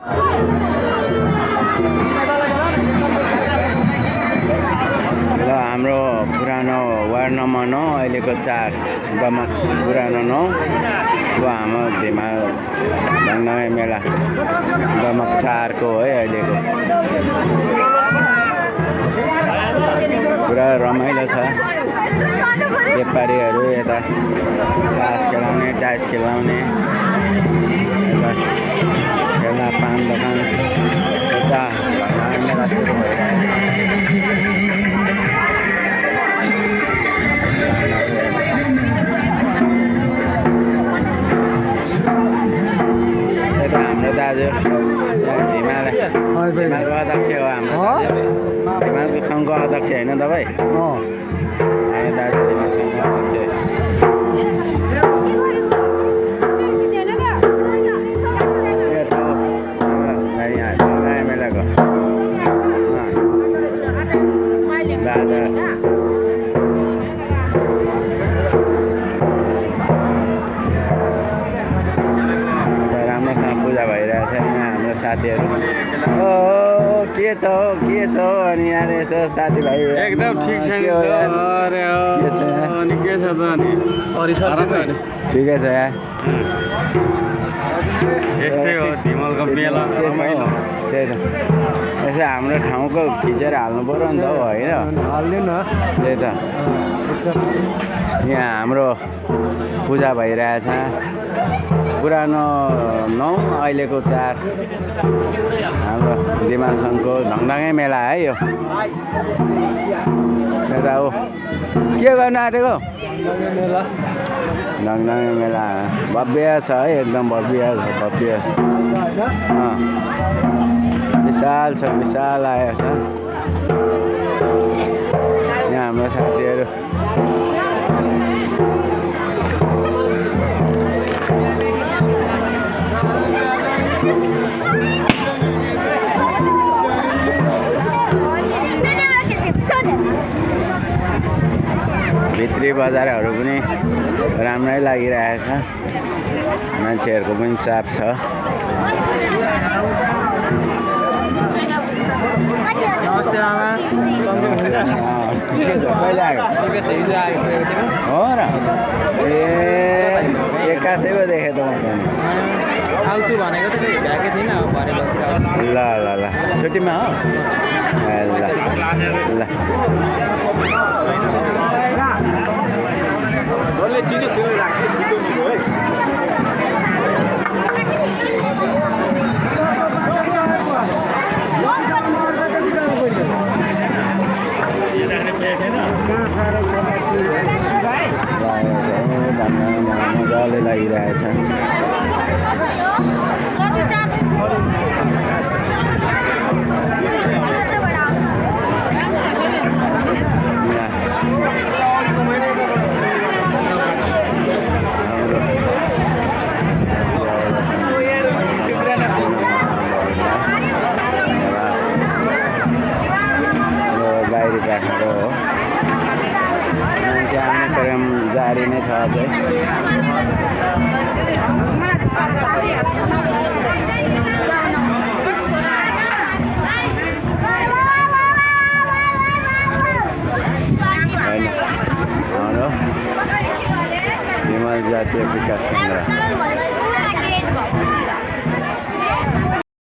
ल हाम्रो पुरानो वार्ड नम्बर 9 अहिलेको 4 दमक पुरानो 9 यो हाम्रो धिमा ढङ्गडङ्गे मेला दमक 4 को है अहिलेको पुरा रमाइलो छ व्यापारीहरू यता तास खेलाउने टाइस खेलाउने यता पान दोकान यता मेला सुरु यता हाम्रो दाजु हिमालको अध्यक्ष हो हाम्रो हिमालको सङ्घको अध्यक्ष होइन तपाईँ दाजु मेलाको दादा राम्रोसँग पूजा भइरहेछ यहाँ हाम्रो साथीहरू के छ अनि यहाँ यसो साथीभाइ एकदम ठिक छ नि के छ त अनि ठिकै छ यहाँ यस्तै हो धिमलको मेला रमाइलो त्यही त यसो हाम्रो ठाउँको खिचेर हाल्नु पर्यो नि त होइन हाल्नु न त्यही त यहाँ हाम्रो पूजा भइरहेछ पुरानो 9 अहिलेको 4 हाम्रो दिमा सङ्घको ढङ्गडङ्गे मेला है यो यता हो के गर्नु आँटेको ढङ्गडङ्गे मेला भव्य छ है एकदम भव्य विशाल छ विशाल आएको छ यहाँ हाम्रो साथीहरू भित्री बजारहरू पनि राम्रै लागिरहेछ मान्छेहरूको पनि चाप छ हो र ए 81 पो देखेँ त आउँछु भनेको त भ्याएकै थिइनँ ल छुट्टीमा हो ल मजाले लागिरहेछ बाहिरी राखेको हो मान्छे आउने क्रम जारी नै छ अझै